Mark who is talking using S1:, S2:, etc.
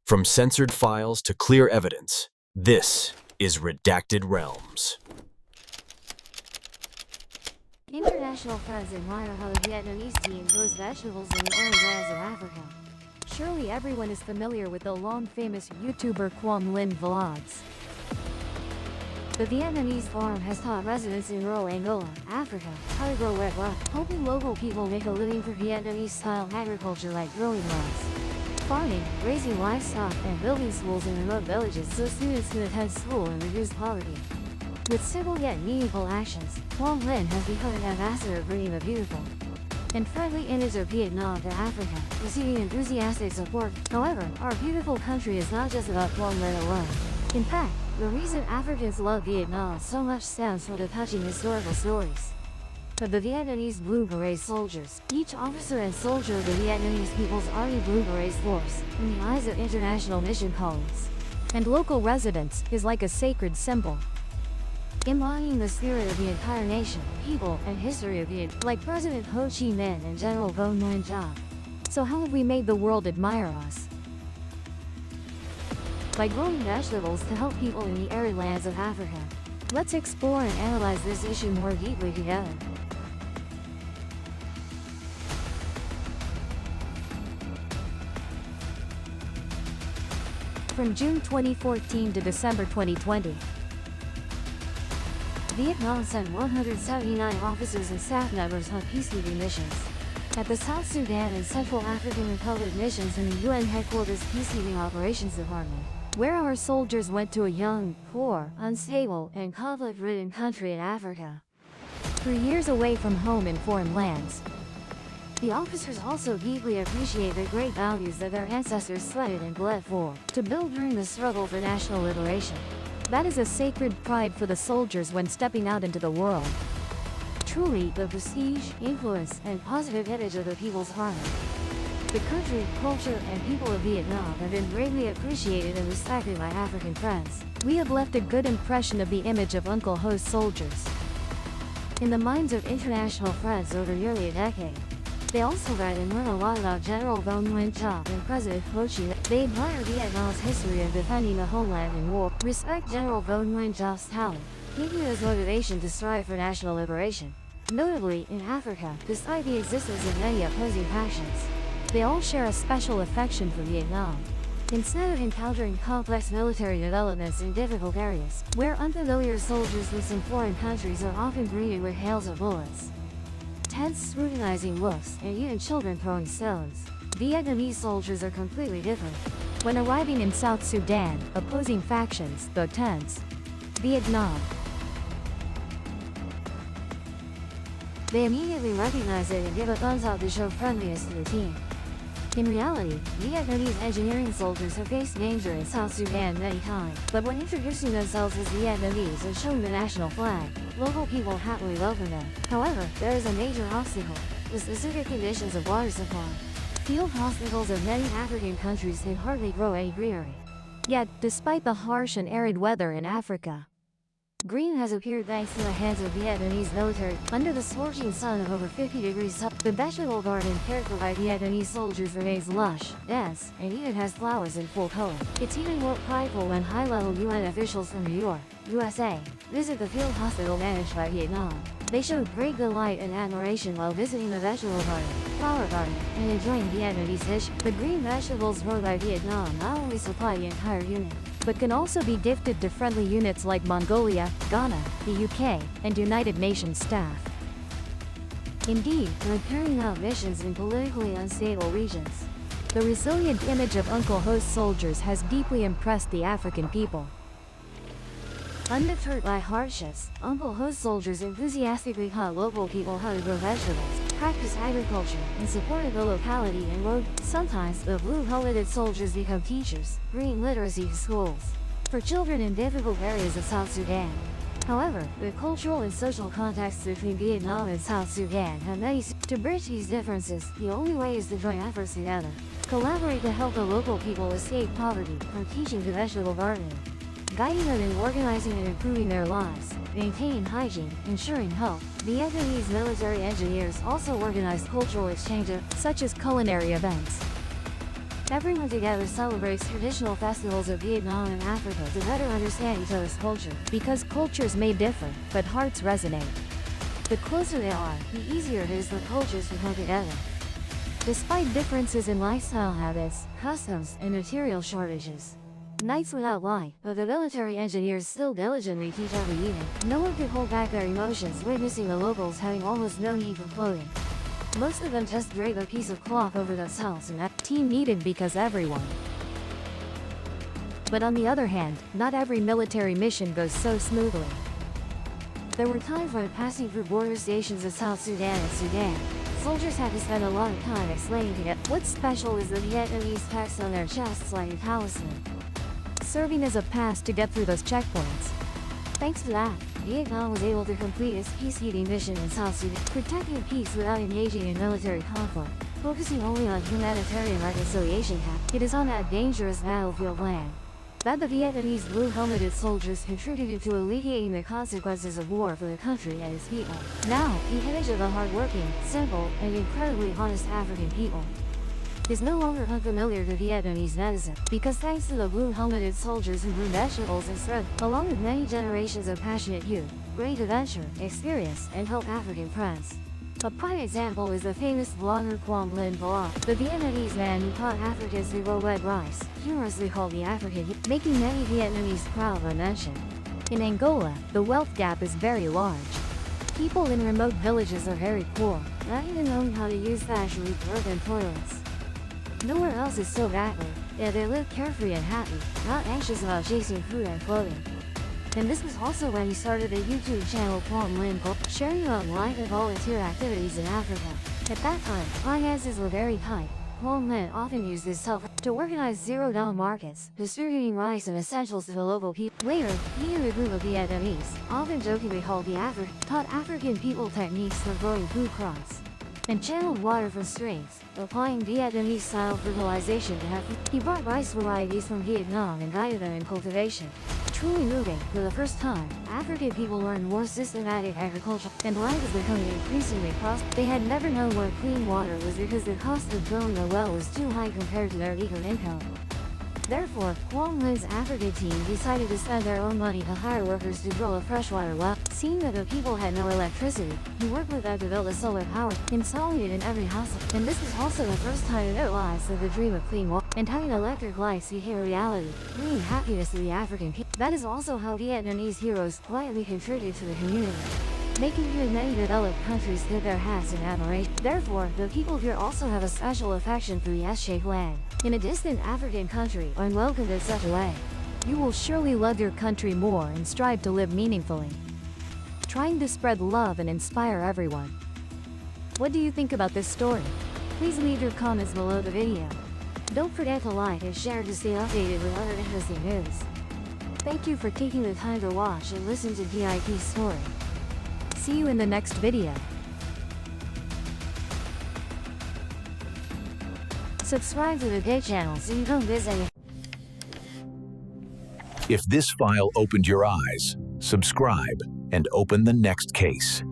S1: From censored files to clear evidence, this is Redacted Realms.
S2: International friends admire how the Vietnamese team grows vegetables in the arid lands of Africa. Surely everyone is familiar with the long-famous YouTuber Quang Linh vlogs. The Vietnamese farm has taught residents in rural Angola, Africa, how to grow wet rock, helping local people make a living for Vietnamese-style agriculture like growing rice, farming, raising livestock, and building schools in remote villages so students can attend school and reduce poverty. With simple yet meaningful actions, Quang Linh has become an ambassador bringing the beautiful and friendly image of Vietnam to Africa, receiving enthusiastic support. However, our beautiful country is not just about Quang Linh alone. In fact, the reason Africans love Vietnam so much stems from the touching historical stories of the Vietnamese Blue Beret soldiers. Each officer and soldier of the Vietnamese People's Army Blue Berets force, in the eyes of international mission colleagues and local residents, is like a sacred symbol, embodying the spirit of the entire nation, people, and history of Vietnam, like President Ho Chi Minh and General Vo Nguyen Cha. So how have we made the world admire us? By growing vegetables to help people in the arid lands of Africa. Let's explore and analyze this issue more deeply together. From June 2014 to December 2020, Vietnam sent 179 officers and staff members on peacekeeping missions at the South Sudan and Central African Republic missions in the UN Headquarters Peacekeeping Operations Department, where our soldiers went to a young, poor, unstable, and conflict-ridden country in Africa. 3 years away from home in foreign lands, the officers also deeply appreciate the great values that their ancestors sweated and bled for, to build during the struggle for national liberation. That is a sacred pride for the soldiers when stepping out into the world. Truly, the prestige, influence, and positive image of the People's Army, the country, culture, and people of Vietnam have been greatly appreciated and respected by African friends. We have left a good impression of the image of Uncle Ho's soldiers in the minds of international friends over nearly a decade. They also read and learn a lot about General Vo Nguyen Cha and President Ho Chi Minh. They admire Vietnam's history of defending the homeland in war, respect General Vo Nguyen Cha's talent, giving his motivation to strive for national liberation. Notably, in Africa, despite the existence of many opposing factions, they all share a special affection for Vietnam. Instead of encountering complex military developments in difficult areas, where unfamiliar soldiers from some foreign countries are often greeted with hails of bullets, tense scrutinizing looks, and even children throwing stones, Vietnamese soldiers are completely different. When arriving in South Sudan, opposing factions, though tense, Vietnam, they immediately recognize it and give a thumbs up to show friendliness to the team. In reality, Vietnamese engineering soldiers have faced danger in South Sudan many times, but when introducing themselves as Vietnamese and showing the national flag, local people happily welcome them. However, there is a major obstacle: the specific conditions of water supply. Field hospitals of many African countries can hardly grow any greenery. Yet, despite the harsh and arid weather in Africa, green has appeared thanks to the hands of Vietnamese military. Under the scorching sun of over 50 degrees, the vegetable garden cared for by Vietnamese soldiers remains lush, dense, and even has flowers in full color. It's even more prideful when high-level UN officials from New York, USA, visit the field hospital managed by Vietnam. They showed great delight and admiration while visiting the vegetable garden, flower garden, and enjoying Vietnamese dish. The green vegetables grown by Vietnam not only supply the entire unit, but can also be gifted to friendly units like Mongolia, Ghana, the UK, and United Nations staff. Indeed, when carrying out missions in politically unstable regions, the resilient image of Uncle Ho's soldiers has deeply impressed the African people. Undeterred by hardships, Uncle Ho's soldiers enthusiastically taught local people how to grow vegetables, practice agriculture, and supported the locality and road. Sometimes, the blue-helmeted soldiers become teachers, bringing literacy to schools for children in difficult areas of South Sudan. However, the cultural and social contexts between Vietnam and South Sudan have many. To bridge these differences, the only way is to join efforts together. Collaborate to help the local people escape poverty, from teaching to vegetable gardening, guiding them in organizing and improving their lives, maintain hygiene, ensuring health. Vietnamese military engineers also organize cultural exchanges, such as culinary events, Everyone together celebrates traditional festivals of Vietnam and Africa to better understand each other's culture.
S3: Because cultures may differ, but hearts resonate.
S2: The closer they are, the easier it is for cultures to come together.
S3: Despite differences in lifestyle habits,
S2: Customs, and material shortages. Nights without light, but the military engineers still diligently teach every evening. No one could hold back their emotions witnessing the locals having almost no need for clothing. Most of them just drape a piece of cloth over themselves and that
S3: team needed because everyone. But on the other hand, not every military mission goes so smoothly.
S2: There were times when passing through border stations of South Sudan and Sudan, soldiers had to spend a lot of time explaining to them what's special is the Vietnamese text on their chests like a talisman,
S3: serving as a pass to get through those checkpoints.
S2: Thanks to that, Vietnam was able to complete its peacekeeping mission in South Sudan, protecting peace without engaging in military conflict, focusing only on humanitarian reconciliation. It is on that dangerous battlefield land that the Vietnamese blue-helmeted soldiers contributed to alleviating the consequences of war for the country and its people. Now, the image of the hard-working, simple, and incredibly honest African people is no longer unfamiliar to Vietnamese netizens, because thanks to the blue-helmeted soldiers who grew vegetables and thread, along with many generations of passionate youth, ready to venture, experience, and help African friends. A prime example is the famous vlogger Quang Linh Vlog, the Vietnamese man who taught Africans to grow red rice, humorously called the African, making many Vietnamese proud when mentioned.
S3: In Angola, the wealth gap is very large.
S2: People in remote villages are very poor, not even knowing how to use thatch roof earthen toilets. Nowhere else is so backward, yet they live carefree and happy, not anxious about chasing food and clothing. And this was also when he started a YouTube channel Quang Linh Vlog, sharing about life and volunteer activities in Africa. At that time, finances were very tight. Quang Linh often used his self to organize zero-down markets, distributing rice and essentials to the local people. Later, he and a group of Vietnamese, often jokingly called the taught African people techniques for growing food crops and channeled water from streams, applying Vietnamese-style fertilization to have food. He brought rice varieties from Vietnam and guided them in cultivation. Truly moving, for the first time, African people learned more systematic agriculture, and life is becoming increasingly prosperous. They had never known what clean water was because the cost of drilling a well was too high compared to their meager income. Therefore, Quang Linh's Africa team decided to spend their own money to hire workers to drill a freshwater well. Seeing that the people had no electricity, he worked with them to build a solar power, installing it in every household. And this was also the first time it realized that the dream of clean water and having electric lights became a reality, bringing happiness to the African people. That is also how Vietnamese heroes quietly contributed to the community, making even many developed countries tip their hats in admiration. Therefore, the people here also have a special affection for the S-shaped land. In a distant African country, unwelcomed in such a way,
S3: you will surely love your country more and strive to live meaningfully, trying to spread love and inspire everyone. What do you think about this story? Please leave your comments below the video. Don't forget to like and share to stay updated with other interesting news. Thank you for taking the time to watch and listen to VIP's story. See you in the next video. Subscribe to the Gay channel so you don't miss any.
S4: If this file opened your eyes, subscribe and open the next case.